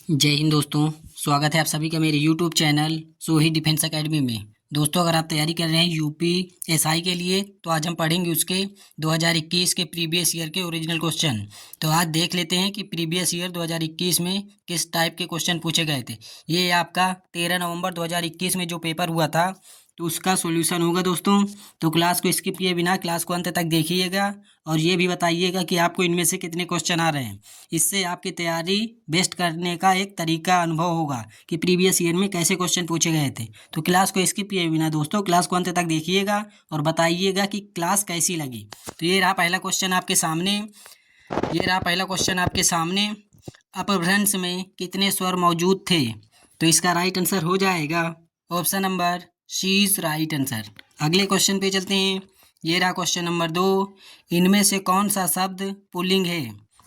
जय हिंद दोस्तों। स्वागत है आप सभी का मेरे यूट्यूब चैनल सोही डिफेंस एकेडमी में। दोस्तों, अगर आप तैयारी कर रहे हैं यूपी एसआई के लिए तो आज हम पढ़ेंगे उसके 2021 के प्रीवियस ईयर के ओरिजिनल क्वेश्चन। तो आज देख लेते हैं कि प्रीवियस ईयर 2021 में किस टाइप के क्वेश्चन पूछे गए थे। ये आपका 13 नवंबर 2021 में जो पेपर हुआ था तो उसका सॉल्यूशन होगा दोस्तों। तो क्लास को स्किप किए बिना क्लास को अंत तक देखिएगा और ये भी बताइएगा कि आपको इनमें से कितने क्वेश्चन आ रहे हैं। इससे आपकी तैयारी बेस्ट करने का एक तरीका अनुभव होगा कि प्रीवियस ईयर में कैसे क्वेश्चन पूछे गए थे। तो क्लास को स्किप किए बिना दोस्तों क्लास को अंत तक देखिएगा और बताइएगा कि क्लास कैसी लगी। तो ये रहा पहला क्वेश्चन आपके सामने। अपभ्रंश में कितने स्वर मौजूद थे? तो इसका राइट आंसर हो जाएगा option number C is right answer. अगले क्वेश्चन पे चलते हैं। ये रहा क्वेश्चन नंबर 2। इनमें से कौन सा शब्द पुल्लिंग है?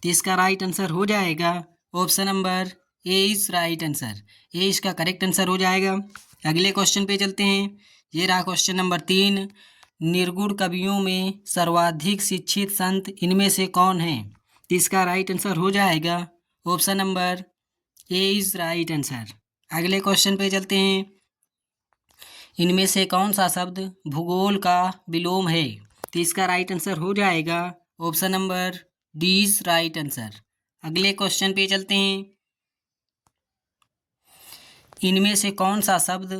तो इसका राइट आंसर हो जाएगा option number A is right answer. A इसका करेक्ट आंसर हो जाएगा। अगले क्वेश्चन पे चलते हैं। ये रहा क्वेश्चन नंबर 3। निर्गुण कवियों में सर्वाधिक शिक्षित संत इनमें से कौन है? तो इसका राइट आंसर हो जाएगा option number A is right answer. अगले क्वेश्चन पे चलते हैं। इनमें से कौन सा शब्द भूगोल का विलोम है? तो इसका राइट आंसर हो जाएगा option number D is right answer. अगले क्वेश्चन पे चलते हैं। इनमें से कौन सा शब्द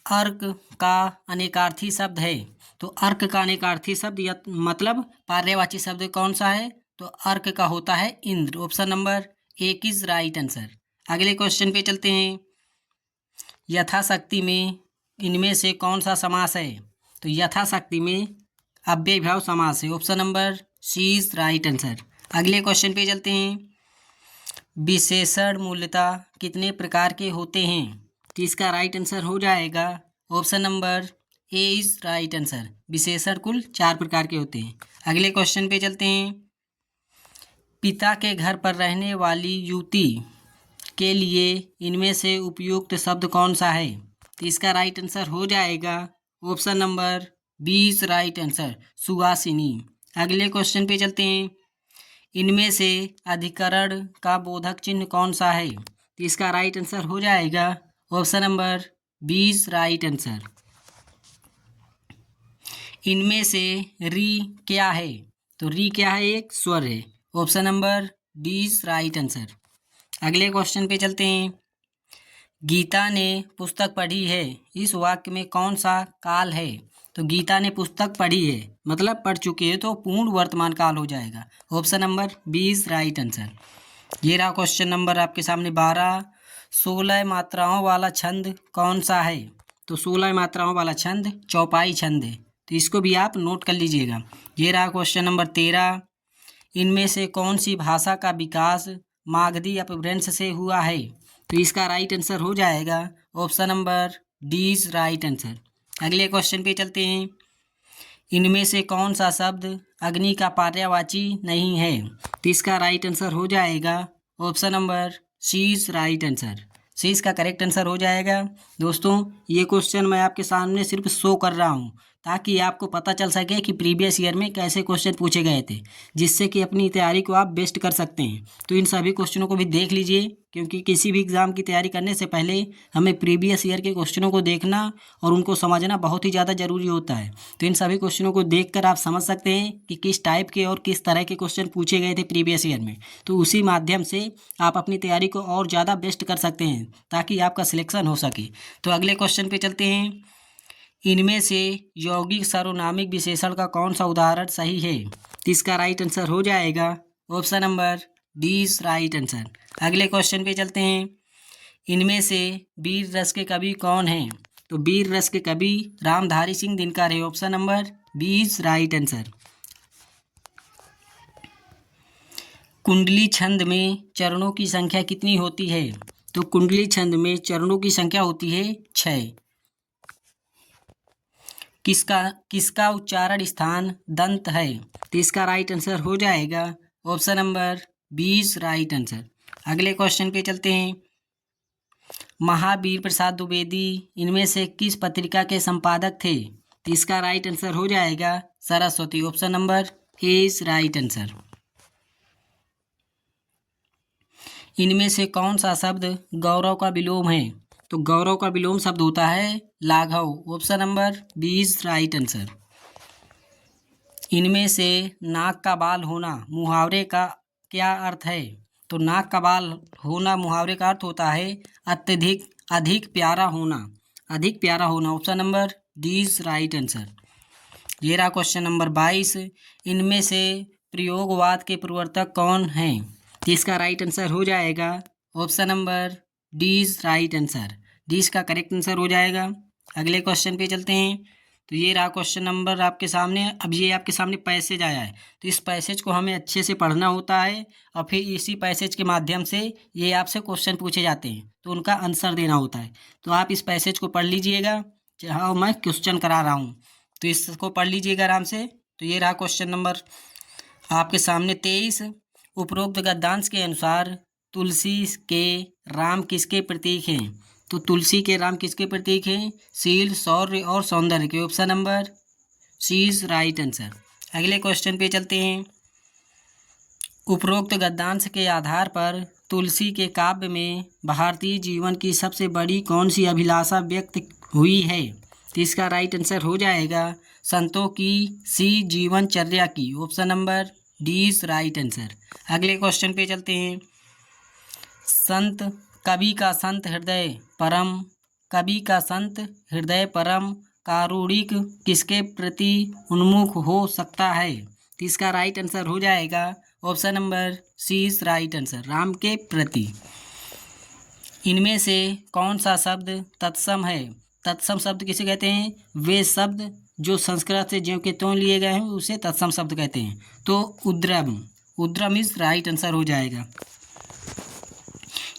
अर्क का अनेकार्थी शब्द है? तो अर्क का अनेकार्थी शब्द या मतलब पर्यायवाची शब्द कौन सा है? तो अर्क का होता है Indra. Option number A is right answer. अगले क्वेश्चन पे चलते हैं। यथाशक्ति में इनमें से कौन सा समास है? तो यथाशक्ति में अव्ययीभाव समास है। Option number C is right answer. अगले क्वेश्चन पे चलते हैं। विशेषण मूलतः कितने प्रकार के होते हैं? तो इसका राइट आंसर हो जाएगा option number A is right answer. विशेषण कुल 4 प्रकार के होते हैं। अगले क्वेश्चन पे चलते हैं। पिता के घर पर रहने वाली युवती के लिए इनमें से उपयुक्त शब्द कौन सा है? तो इसका राइट आंसर हो जाएगा option number B is right answer, सुहासिनी। अगले क्वेश्चन पे चलते हैं। इनमें से अधिकरण का बोधक चिन्ह कौन सा है? तो इसका राइट आंसर हो जाएगा option number B is right answer. इनमें से री क्या है? तो री क्या है? एक स्वर है। Option number D is right answer. अगले क्वेश्चन पे चलते हैं। गीता ने पुस्तक पढ़ी है, इस वाक्य में कौन सा काल है? तो गीता ने पुस्तक पढ़ी है मतलब पढ़ चुकी है, तो पूर्ण वर्तमान काल हो जाएगा। Option number B is right answer. ये रहा क्वेश्चन नंबर आपके सामने 12। 16 मात्राओं वाला छंद कौन सा है? तो 16 मात्राओं वाला छंद चौपाई छंद है। तो इसको भी आप नोट कर लीजिएगा। ये रहा क्वेश्चन नंबर 13। इनमें से कौन सी भाषा का विकास मागधी अपभ्रंश से हुआ है? तो इसका राइट आंसर हो जाएगा option number D is right answer. अगले क्वेश्चन पे चलते हैं। इनमें से कौन सा शब्द अग्नि का पर्यायवाची नहीं है? तो इसका राइट आंसर हो जाएगा option number C is right answer. C इसका करेक्ट आंसर हो जाएगा। दोस्तों, ये क्वेश्चन मैं आपके सामने सिर्फ शो कर रहा हूँ ताकि आपको पता चल सके कि प्रीवियस ईयर में कैसे क्वेश्चन पूछे गए थे, जिससे कि अपनी तैयारी को आप बेस्ट कर सकते हैं। तो इन सभी क्वेश्चनों को भी देख लीजिए, क्योंकि किसी भी एग्ज़ाम की तैयारी करने से पहले हमें प्रीवियस ईयर के क्वेश्चनों को देखना और उनको समझना बहुत ही ज़्यादा ज़रूरी होता है। तो इन सभी क्वेश्चनों को देखकर आप समझ सकते हैं कि किस टाइप के और किस तरह के क्वेश्चन पूछे गए थे प्रीवियस ईयर में। तो उसी माध्यम से आप अपनी तैयारी को और ज़्यादा बेस्ट कर सकते हैं ताकि आपका सिलेक्शन हो सके। तो अगले क्वेश्चन पे चलते हैं। इनमें से यौगिक सर्वनामिक विशेषण का कौन सा उदाहरण सही है? तो इसका राइट आंसर हो जाएगा option number D is right answer. अगले क्वेश्चन पे चलते हैं। इनमें से वीर रस के कवि कौन हैं? तो वीर रस के कवि रामधारी सिंह दिनकर है। Option number B is right answer. कुंडली छंद में चरणों की संख्या कितनी होती है? तो कुंडली छंद में चरणों की संख्या होती है 6। किसका उच्चारण स्थान दंत है? तो इसका राइट आंसर हो जाएगा option number B is right answer. अगले क्वेश्चन पे चलते हैं। महावीर प्रसाद द्विवेदी इनमें से किस पत्रिका के संपादक थे? तो इसका राइट आंसर हो जाएगा Saraswati. Option number A is right answer. इनमें से कौन सा शब्द गौरव का विलोम है? तो गौरव का विलोम शब्द होता है लाघव। Option number 20 right answer. इनमें से नाक का बाल होना मुहावरे का क्या अर्थ है? तो नाक का बाल होना मुहावरे का अर्थ होता है अत्यधिक, अधिक प्यारा होना, अधिक प्यारा होना। Option number 20 right answer. ये रहा क्वेश्चन नंबर 22। इनमें से प्रयोगवाद के प्रवर्तक कौन हैं? तो इसका राइट आंसर हो जाएगा ऑप्शन नंबर 20 राइट आंसर। 20 का करेक्ट आंसर हो जाएगा। अगले क्वेश्चन पे चलते हैं। तो ये रहा क्वेश्चन नंबर आपके सामने। अब ये आपके सामने पैसेज आया है, तो इस पैसेज को हमें अच्छे से पढ़ना होता है और फिर इसी पैसेज के माध्यम से ये आपसे क्वेश्चन पूछे जाते हैं, तो उनका आंसर देना होता है। तो आप इस पैसेज को पढ़ लीजिएगा जहाँ मैं क्वेश्चन करा रहा हूँ, तो इसको पढ़ लीजिएगा आराम से। तो ये रहा क्वेश्चन नंबर आपके सामने 23। उपरोक्त गद्यांश के अनुसार तुलसी के राम किसके प्रतीक हैं? तो तुलसी के राम किसके प्रतीक हैं? शील, शौर्य और सौंदर्य के। Option number C is right answer. अगले क्वेश्चन पे चलते हैं। उपरोक्त गद्यांश के आधार पर तुलसी के काव्य में भारतीय जीवन की सबसे बड़ी कौन सी अभिलाषा व्यक्त हुई है? तो इसका राइट आंसर हो जाएगा संतों की सी जीवनचर्या की। Option number D is right answer. अगले क्वेश्चन पे चलते हैं। संत कवि का संत हृदय परम, कवि का संत हृदय परम कारुणिक किसके प्रति उन्मुख हो सकता है? तो इसका राइट आंसर हो जाएगा option number C is right answer, Ram के प्रति। इनमें से कौन सा शब्द तत्सम है? तत्सम शब्द किसे कहते हैं? वे शब्द जो संस्कृत से ज्यों के त्यों लिए गए हैं उसे तत्सम शब्द कहते हैं। तो उद्रम, उद्रम इज राइट आंसर हो जाएगा।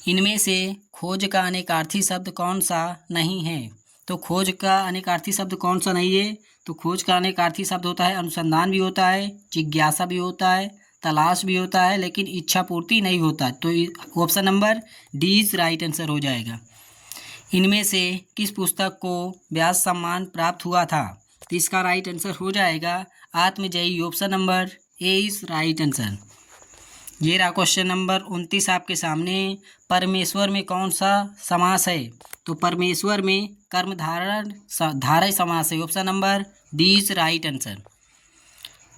इनमें से खोज का अनेकार्थी शब्द कौन सा नहीं है? तो खोज का अनेकार्थी शब्द कौन सा नहीं है? तो खोज का अनेकार्थी शब्द होता है अनुसंधान भी होता है, जिज्ञासा भी होता है, तलाश भी होता है, लेकिन इच्छा पूर्ति नहीं होता। तो option number D is right answer हो जाएगा। इनमें से किस पुस्तक को व्यास सम्मान प्राप्त हुआ था? तो इसका राइट आंसर हो जाएगा आत्मजयी। Option number A is right answer. ये रहा क्वेश्चन नंबर 29 आपके सामने। परमेश्वर में कौन सा समास है? तो परमेश्वर में कर्मधारण धारय समास है। Option number D is right answer.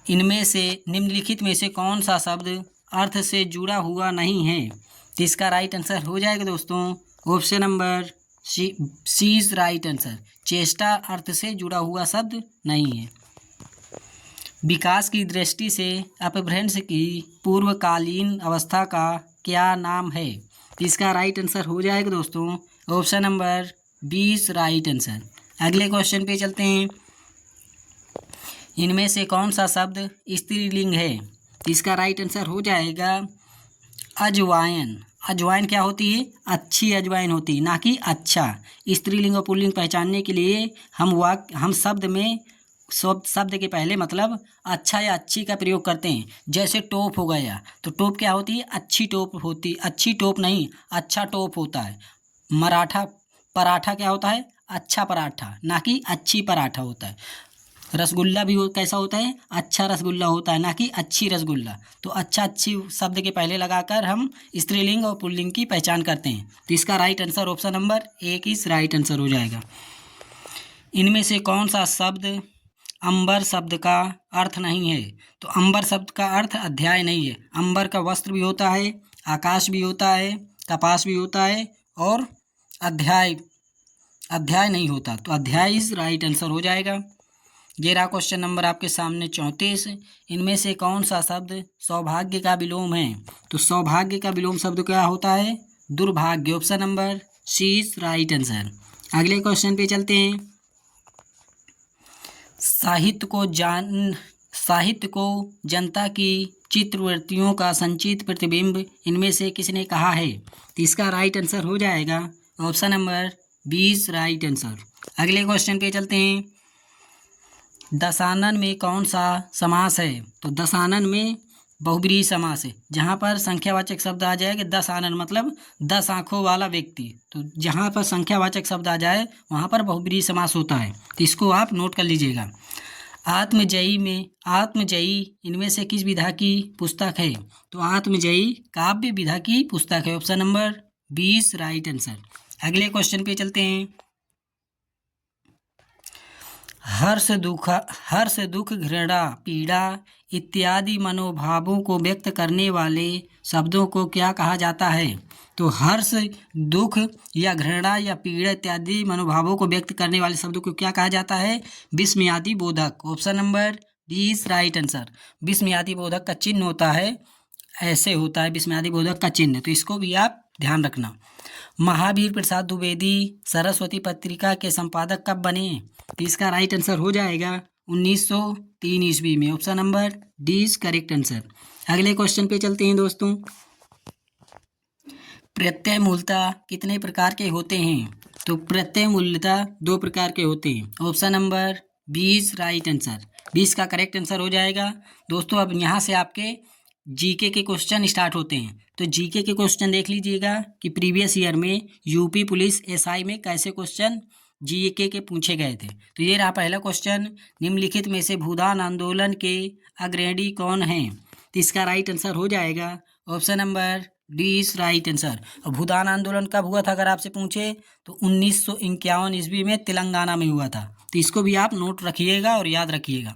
इनमें से निम्नलिखित में से कौन सा शब्द अर्थ से जुड़ा हुआ नहीं है? तो इसका राइट आंसर हो जाएगा दोस्तों option number C is right answer. चेष्टा अर्थ से जुड़ा हुआ शब्द नहीं है। विकास की दृष्टि से अपभ्रंश की पूर्वकालीन अवस्था का क्या नाम है? इसका राइट आंसर हो जाएगा दोस्तों ऑप्शन नंबर 20 राइट आंसर। अगले क्वेश्चन पे चलते हैं। इनमें से कौन सा शब्द स्त्रीलिंग है? इसका राइट आंसर हो जाएगा अजवाइन। अजवाइन क्या होती है? अच्छी अजवाइन होती है, ना कि अच्छा। स्त्रीलिंग और पुल्लिंग पहचानने के लिए हम शब्द में शब्द के पहले मतलब अच्छा या अच्छी का प्रयोग करते हैं। जैसे टोप हो गया, तो टोप क्या होती है? अच्छी टोप होती, अच्छी टोप नहीं, अच्छा टोप होता है। मराठा पराठा क्या होता है? अच्छा पराठा, ना कि अच्छी पराठा होता है। रसगुल्ला भी कैसा होता है? अच्छा रसगुल्ला होता है, ना कि अच्छी रसगुल्ला। तो अच्छा अच्छी शब्द के पहले लगाकर हम स्त्रीलिंग और पुल्लिंग की पहचान करते हैं। तो इसका राइट आंसर ऑप्शन नंबर 1 इस राइट आंसर हो जाएगा। इनमें से कौन सा शब्द अंबर शब्द का अर्थ नहीं है? तो अंबर शब्द का अर्थ अध्याय नहीं है। अंबर का वस्त्र भी होता है, आकाश भी होता है, कपास भी होता है, और अध्याय नहीं होता। तो अध्याय इज राइट आंसर हो जाएगा। ये रहा क्वेश्चन नंबर आपके सामने 34। इनमें से कौन सा शब्द सौभाग्य का विलोम है? तो सौभाग्य का विलोम शब्द क्या होता है? दुर्भाग्य। Option number C is right answer. अगले क्वेश्चन पे चलते हैं। साहित्य को जनता की चित्रवृत्तियों का संचित प्रतिबिंब इनमें से किसने कहा है? तो इसका राइट आंसर हो जाएगा ऑप्शन नंबर 20 राइट आंसर। अगले क्वेश्चन पे चलते हैं। दशानन में कौन सा समास है? तो दशानन में बहुब्रीहि समास है। जहाँ पर संख्यावाचक शब्द आ जाएगा 10 आनन मतलब 10 आँखों वाला व्यक्ति, तो जहाँ पर संख्यावाचक शब्द आ जाए वहाँ पर बहुब्रीहि समास होता है। तो इसको आप नोट कर लीजिएगा। आत्मजयी इनमें से किस विधा की पुस्तक है? तो आत्मजयी काव्य विधा की पुस्तक है। Option number 20 right answer. अगले क्वेश्चन पे चलते हैं। हर्ष दुख घृणा पीड़ा इत्यादि मनोभावों को व्यक्त करने वाले शब्दों को क्या कहा जाता है? तो हर्ष, दुख या घृणा या पीड़ा इत्यादि मनोभावों को व्यक्त करने वाले शब्दों को क्या कहा जाता है? विस्मयादि बोधक। Option number 20 right answer. विस्मयादि बोधक का चिन्ह होता है, ऐसे होता है विस्मयादि बोधक का चिन्ह, तो इसको भी आप ध्यान रखना। महावीर प्रसाद द्विवेदी सरस्वती पत्रिका के संपादक कब बने? तो इसका राइट आंसर हो जाएगा 1903 ईस्वी में। Option number D is correct answer. अगले क्वेश्चन पे चलते हैं दोस्तों। प्रत्यय मूलतः कितने प्रकार के होते हैं? तो प्रत्यय मूलतः 2 प्रकार के होते हैं। Option number 20 right answer. 20 का करेक्ट आंसर हो जाएगा। दोस्तों अब यहाँ से आपके जीके के क्वेश्चन स्टार्ट होते हैं। तो जीके के क्वेश्चन देख लीजिएगा कि प्रीवियस ईयर में यूपी पुलिस एसआई में कैसे क्वेश्चन जीके के पूछे गए थे। तो ये रहा पहला क्वेश्चन, निम्नलिखित में से भूदान आंदोलन के अग्रणी कौन हैं? तो इसका राइट आंसर हो जाएगा option number D is right answer. और भूदान आंदोलन कब हुआ था अगर आपसे पूछे तो 1951 ईस्वी में तेलंगाना में हुआ था। तो इसको भी आप नोट रखिएगा और याद रखिएगा।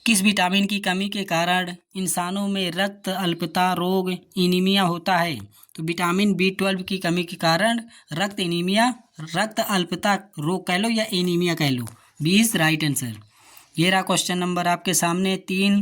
किस विटामिन की कमी के कारण इंसानों में रक्त अल्पता रोग एनीमिया होता है? तो विटामिन B12 की कमी के कारण रक्त अल्पता रोग कह लो या एनीमिया कह लो। 20 राइट आंसर। ये रहा क्वेश्चन नंबर आपके सामने 3।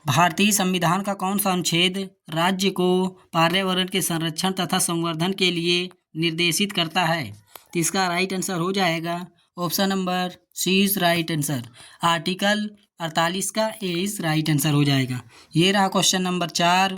भारतीय संविधान का कौन सा अनुच्छेद राज्य को पर्यावरण के संरक्षण तथा संवर्धन के लिए निर्देशित करता है? तो इसका राइट आंसर हो जाएगा option number C is right answer. Article 48 का ए इज राइट आंसर हो जाएगा। ये रहा क्वेश्चन नंबर 4।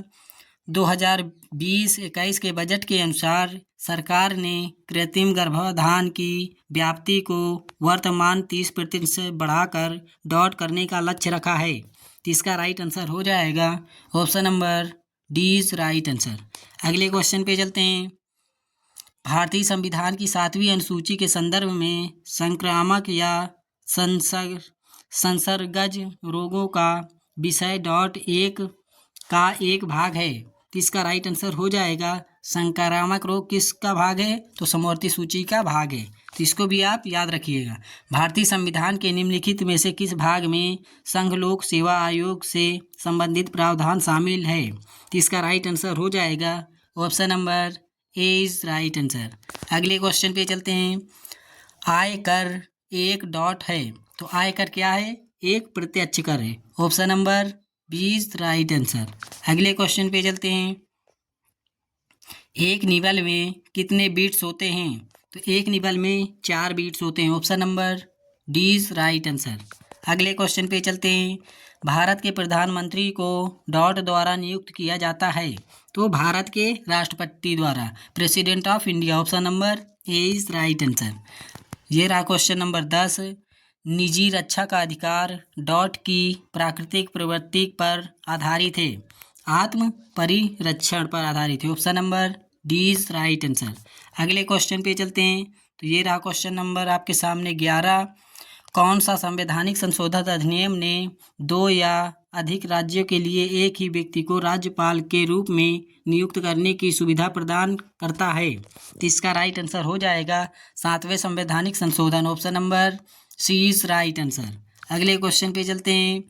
2020-21 के बजट के अनुसार सरकार ने कृत्रिम गर्भाधान की व्याप्ति को वर्तमान 30% से बढ़ाकर डॉट करने का लक्ष्य रखा है। तो इसका राइट आंसर हो जाएगा option number D is right answer. अगले क्वेश्चन पे चलते हैं। भारतीय संविधान की 7वीं अनुसूची के संदर्भ में संक्रामक या संसर्गज रोगों का विषय डॉट एक का एक भाग है। तो इसका राइट आंसर हो जाएगा संक्रामक रोग किसका भाग है? तो समवर्ती सूची का भाग है। तो इसको भी आप याद रखिएगा। भारतीय संविधान के निम्नलिखित में से किस भाग में संघ लोक सेवा आयोग से संबंधित प्रावधान शामिल है? तो इसका राइट आंसर हो जाएगा option number A is right answer. अगले क्वेश्चन पे चलते हैं। आयकर एक डॉट है। तो आयकर क्या है? एक प्रत्यक्ष कर है। Option number 20 right answer. अगले क्वेश्चन पे चलते हैं। एक निबल में कितने बीट्स होते हैं? तो एक निबल में 4 बीट्स होते हैं। Option number D is right answer. अगले क्वेश्चन पे चलते हैं। भारत के प्रधानमंत्री को डॉट द्वारा नियुक्त किया जाता है। तो भारत के राष्ट्रपति द्वारा, president of India. Option number A is right answer. ये रहा क्वेश्चन नंबर 10। निजी रक्षा का अधिकार डॉट की प्राकृतिक प्रवृत्ति पर आधारित है। आत्म परिरक्षण पर आधारित है। Option number D is right answer. अगले क्वेश्चन पे चलते हैं। तो ये रहा क्वेश्चन नंबर आपके सामने 11। कौन सा संवैधानिक संशोधन अधिनियम ने 2 या अधिक राज्यों के लिए एक ही व्यक्ति को राज्यपाल के रूप में नियुक्त करने की सुविधा प्रदान करता है? तो इसका राइट आंसर हो जाएगा 7वें संवैधानिक संशोधन। Option number C is right answer. अगले क्वेश्चन पे चलते हैं।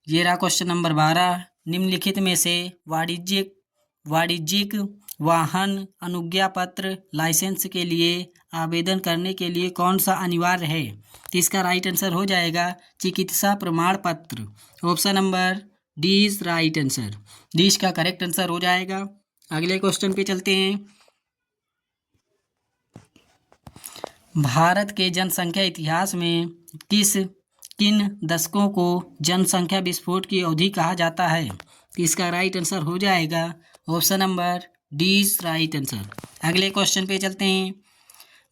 ये रहा क्वेश्चन नंबर 12। निम्नलिखित में से वाणिज्यिक वाहन अनुज्ञा पत्र लाइसेंस के लिए आवेदन करने के लिए कौन सा अनिवार्य है? तो इसका राइट आंसर हो जाएगा चिकित्सा प्रमाण पत्र। Option number D is right answer. D का करेक्ट आंसर हो जाएगा। अगले क्वेश्चन पे चलते हैं। भारत के जनसंख्या इतिहास में किन दशकों को जनसंख्या विस्फोट की अवधि कहा जाता है? तो इसका राइट आंसर हो जाएगा option number D is right answer. अगले क्वेश्चन पे चलते हैं।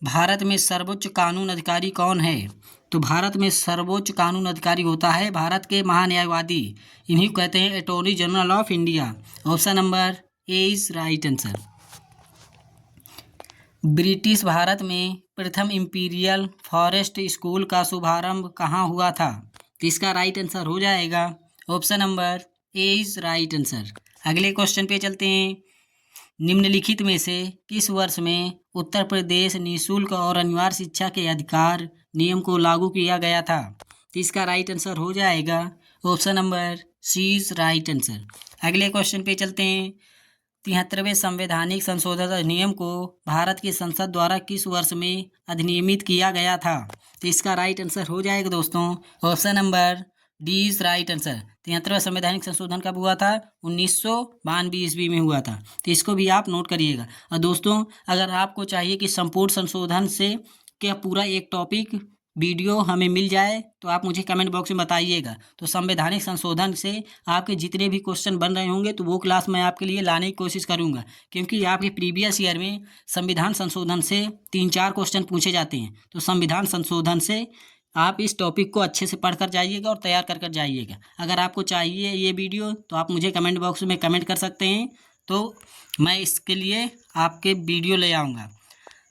भारत में सर्वोच्च कानून अधिकारी कौन है? तो भारत में सर्वोच्च कानून अधिकारी होता है भारत के महान्यायवादी। इन्हीं को कहते हैं attorney general of India. Option number A is right answer. British Bharat में प्रथम इंपीरियल फॉरेस्ट स्कूल का शुभारंभ कहाँ हुआ था? तो इसका राइट आंसर हो जाएगा option number A is right answer. अगले क्वेश्चन पे चलते हैं। निम्नलिखित में से किस वर्ष में उत्तर प्रदेश निःशुल्क और अनिवार्य शिक्षा के अधिकार नियम को लागू किया गया था? तो इसका राइट आंसर हो जाएगा option number C is right answer. अगले क्वेश्चन पे चलते हैं। 73वें संवैधानिक संशोधन अधिनियम को भारत की संसद द्वारा किस वर्ष में अधिनियमित किया गया था? तो इसका राइट आंसर हो जाएगा दोस्तों option number D is right answer. 73वां संवैधानिक संशोधन कब हुआ था? 1992 ईस्वी में हुआ था। तो इसको भी आप नोट करिएगा। और दोस्तों, अगर आपको चाहिए कि संपूर्ण संशोधन से क्या पूरा एक टॉपिक वीडियो हमें मिल जाए तो आप मुझे कमेंट बॉक्स में बताइएगा। तो संवैधानिक संशोधन से आपके जितने भी क्वेश्चन बन रहे होंगे तो वो क्लास मैं आपके लिए लाने की कोशिश करूंगा, क्योंकि आपके प्रीवियस ईयर में संविधान संशोधन से 3-4 क्वेश्चन पूछे जाते हैं। तो संविधान संशोधन से आप इस टॉपिक को अच्छे से पढ़ कर जाइएगा और तैयार कर कर जाइएगा। अगर आपको चाहिए ये वीडियो तो आप मुझे कमेंट बॉक्स में कमेंट कर सकते हैं, तो मैं इसके लिए आपके वीडियो ले आऊँगा।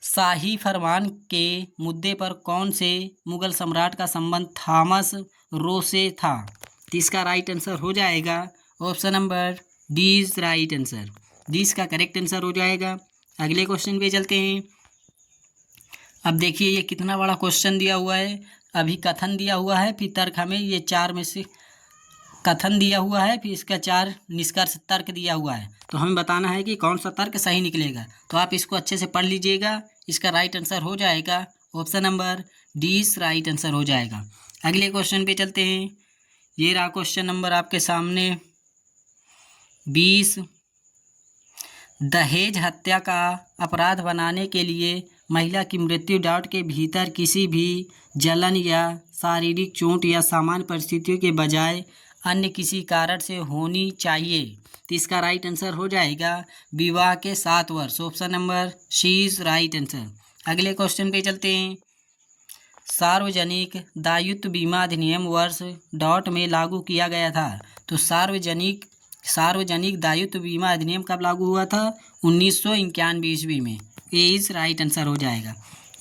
शाही फरमान के मुद्दे पर कौन से मुगल सम्राट का संबंध थॉमस रो से था? तो इसका राइट आंसर हो जाएगा option number D is right answer. D इसका करेक्ट आंसर हो जाएगा। अगले क्वेश्चन पे चलते हैं। अब देखिए ये कितना बड़ा क्वेश्चन दिया हुआ है। अभी कथन दिया हुआ है, फिर तर्क हमें ये 4 में से कथन दिया हुआ है, फिर इसका 4 निष्कर्ष तर्क दिया हुआ है। तो हमें बताना है कि कौन सा तर्क सही निकलेगा। तो आप इसको अच्छे से पढ़ लीजिएगा। इसका राइट आंसर हो जाएगा option number D is right answer हो जाएगा। अगले क्वेश्चन पे चलते हैं। ये रहा क्वेश्चन नंबर आपके सामने 20। दहेज हत्या का अपराध बनाने के लिए महिला की मृत्यु डाउट के भीतर किसी भी जलन या शारीरिक चोट या सामान्य परिस्थितियों के बजाय अन्य किसी कारण से होनी चाहिए। तो इसका राइट आंसर हो जाएगा विवाह के 7 वर्ष। Option number C is right answer. अगले क्वेश्चन पे चलते हैं। सार्वजनिक दायित्व बीमा अधिनियम वर्ष डॉट में लागू किया गया था। तो सार्वजनिक दायित्व बीमा अधिनियम कब लागू हुआ था? 1991 ईस्वी में। ए इज राइट आंसर हो जाएगा।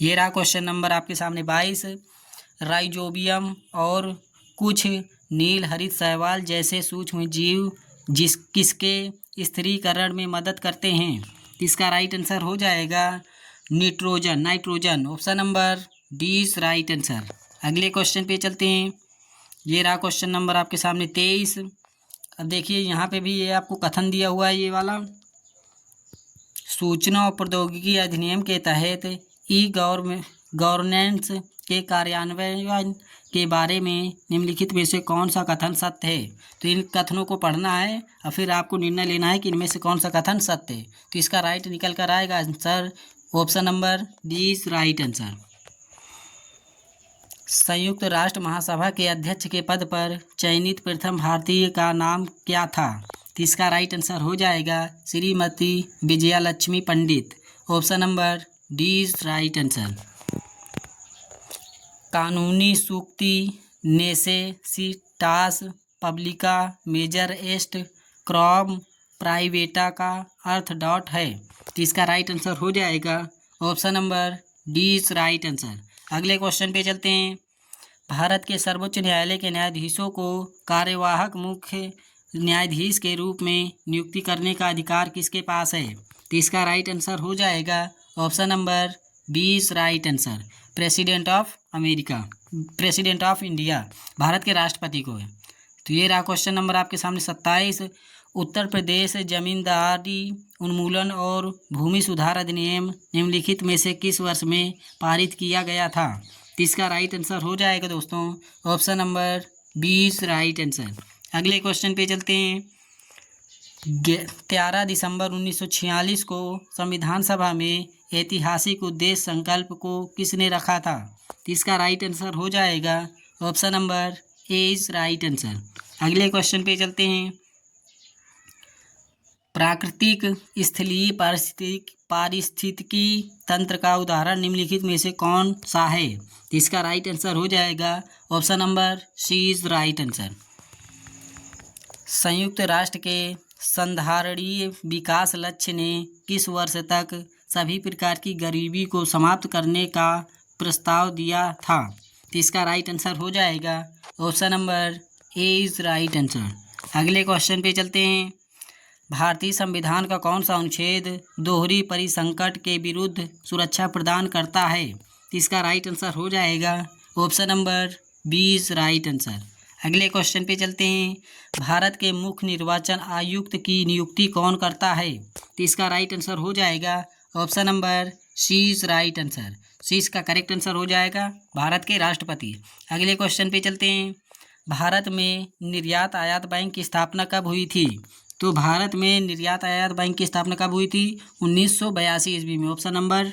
ये रहा क्वेश्चन नंबर आपके सामने 22। राइजोबियम और कुछ नील हरित शैवाल जैसे सूक्ष्म जीव किसके स्थिरीकरण में मदद करते हैं? इसका राइट आंसर हो जाएगा nitrogen. Option number D is right answer. अगले क्वेश्चन पे चलते हैं। ये रहा क्वेश्चन नंबर आपके सामने 23। अब देखिए यहाँ पे भी ये आपको कथन दिया हुआ है। ये वाला सूचना और प्रौद्योगिकी अधिनियम के तहत ई गवर्नेंस के कार्यान्वयन के बारे में निम्नलिखित में से कौन सा कथन सत्य है? तो इन कथनों को पढ़ना है और फिर आपको निर्णय लेना है कि इनमें से कौन सा कथन सत्य है। तो इसका राइट निकल कर आएगा answer option number D is right answer. संयुक्त राष्ट्र महासभा के अध्यक्ष के पद पर चयनित प्रथम भारतीय का नाम क्या था? तो इसका राइट आंसर हो जाएगा Shrimati Vijayalakshmi Pandit. Option number D is right answer. कानूनी सूक्ति नेसेसिटास पब्लिका मेजर एस्ट क्रॉम प्राइवेटा का अर्थ डॉट है। तो इसका राइट आंसर हो जाएगा option number D is right answer. अगले क्वेश्चन पे चलते हैं। भारत के सर्वोच्च न्यायालय के न्यायाधीशों को कार्यवाहक मुख्य न्यायाधीश के रूप में नियुक्ति करने का अधिकार किसके पास है? तो इसका राइट आंसर हो जाएगा option number B is right answer. President of India, Bharat के राष्ट्रपति को है। तो ये रहा क्वेश्चन नंबर आपके सामने 27। उत्तर प्रदेश जमींदारी उन्मूलन और भूमि सुधार अधिनियम निम्नलिखित में से किस वर्ष में पारित किया गया था? तो इसका राइट आंसर हो जाएगा दोस्तों ऑप्शन नंबर 20 राइट आंसर। अगले क्वेश्चन पे चलते हैं। 13 दिसंबर 1946 को संविधान सभा में ऐतिहासिक उद्देश्य संकल्प को किसने रखा था? तो इसका राइट आंसर हो जाएगा option number A is right answer. अगले क्वेश्चन पे चलते हैं। प्राकृतिक स्थलीय पारिस्थितिकी तंत्र का उदाहरण निम्नलिखित में से कौन सा है? तो इसका राइट आंसर हो जाएगा option number C is right answer. संयुक्त राष्ट्र के संधारणीय विकास लक्ष्य ने किस वर्ष तक सभी प्रकार की गरीबी को समाप्त करने का प्रस्ताव दिया था? तो इसका राइट आंसर हो जाएगा option number A is right answer. अगले क्वेश्चन पे चलते हैं। भारतीय संविधान का कौन सा अनुच्छेद दोहरी परिसंकट के विरुद्ध सुरक्षा प्रदान करता है? तो इसका राइट आंसर हो जाएगा option number B is right answer. अगले क्वेश्चन पे चलते हैं। भारत के मुख्य निर्वाचन आयुक्त की नियुक्ति कौन करता है? तो इसका राइट आंसर हो जाएगा option number C is right answer. C इसका करेक्ट आंसर हो जाएगा भारत के राष्ट्रपति। अगले क्वेश्चन पे चलते हैं। भारत में निर्यात आयात बैंक की स्थापना कब हुई थी? तो भारत में निर्यात आयात बैंक की स्थापना कब हुई थी? 1982 ईस्वी में। Option number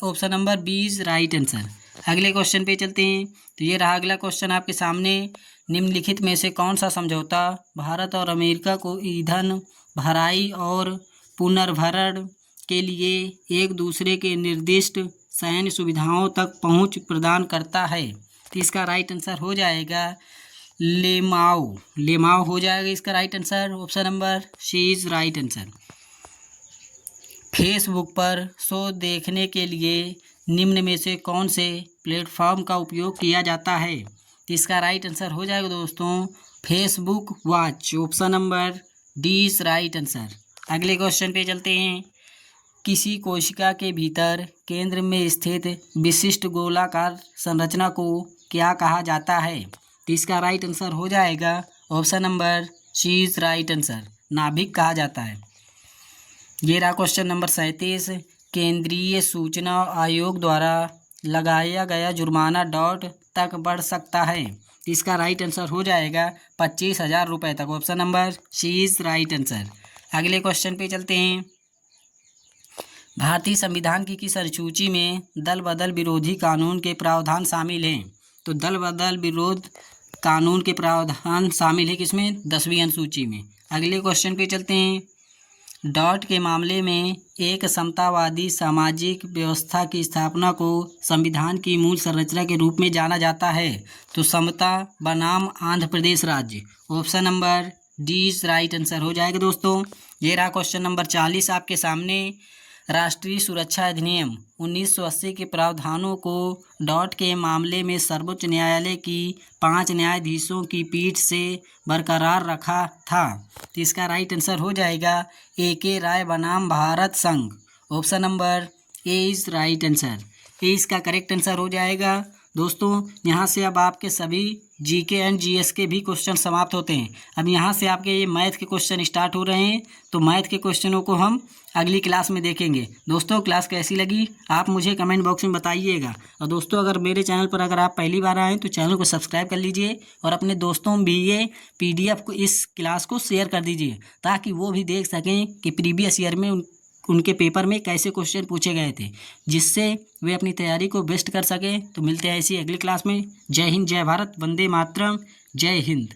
option number B is right answer. अगले क्वेश्चन पे चलते हैं। तो ये रहा अगला क्वेश्चन आपके सामने। निम्नलिखित में से कौन सा समझौता भारत और अमेरिका को ईंधन भराई और पुनर्भरण के लिए एक दूसरे के निर्दिष्ट सैन्य सुविधाओं तक पहुंच प्रदान करता है? तो इसका राइट आंसर हो जाएगा लेमाओ हो जाएगा इसका right answer. Option number C is right answer. Facebook पर शो देखने के लिए निम्न में से कौन से प्लेटफॉर्म का उपयोग किया जाता है? तो इसका राइट आंसर हो जाएगा दोस्तों Facebook watch. Option number D is right answer. अगले क्वेश्चन पे चलते हैं। किसी कोशिका के भीतर केंद्र में स्थित विशिष्ट गोलाकार संरचना को क्या कहा जाता है? तो इसका राइट आंसर हो जाएगा option number C is right answer. नाभिक कहा जाता है। ये रहा क्वेश्चन नंबर 37। केंद्रीय सूचना आयोग द्वारा लगाया गया जुर्माना डॉट तक बढ़ सकता है? तो इसका राइट आंसर हो जाएगा 25,000 रुपये तक। Option number C is right answer. अगले क्वेश्चन पे चलते हैं। भारतीय संविधान की किस अनुसूची में दल बदल विरोधी कानून के प्रावधान शामिल हैं? तो दल बदल विरोध कानून के प्रावधान शामिल है किसमें? 10वीं अनुसूची में। अगले क्वेश्चन पे चलते हैं। डॉट के मामले में एक समतावादी सामाजिक व्यवस्था की स्थापना को संविधान की मूल संरचना के रूप में जाना जाता है। तो समता बनाम आंध्र प्रदेश राज्य। Option number D is right answer हो जाएगा दोस्तों। ये रहा क्वेश्चन नंबर 40 आपके सामने। राष्ट्रीय सुरक्षा अधिनियम 1980 के प्रावधानों को डॉट के मामले में सर्वोच्च न्यायालय की 5 न्यायाधीशों की पीठ से बरकरार रखा था। तो इसका राइट आंसर हो जाएगा ए के राय बनाम भारत संघ। Option number A is right answer. A इसका करेक्ट आंसर हो जाएगा दोस्तों। यहाँ से अब आपके सभी जीके एंड जीएस के भी क्वेश्चन समाप्त होते हैं। अब यहाँ से आपके ये मैथ के क्वेश्चन स्टार्ट हो रहे हैं। तो मैथ के क्वेश्चनों को हम अगली क्लास में देखेंगे। दोस्तों क्लास कैसी लगी आप मुझे कमेंट बॉक्स में बताइएगा। और दोस्तों अगर मेरे चैनल पर अगर आप पहली बार आएँ तो चैनल को सब्सक्राइब कर लीजिए और अपने दोस्तों में भी ये PDF को इस क्लास को शेयर कर दीजिए ताकि वो भी देख सकें कि प्रीवियस ईयर में उनके पेपर में कैसे क्वेश्चन पूछे गए थे, जिससे वे अपनी तैयारी को बेस्ट कर सकें। तो मिलते हैं इसी अगली क्लास में। जय हिंद, जय भारत, वंदे मातरम, जय हिंद।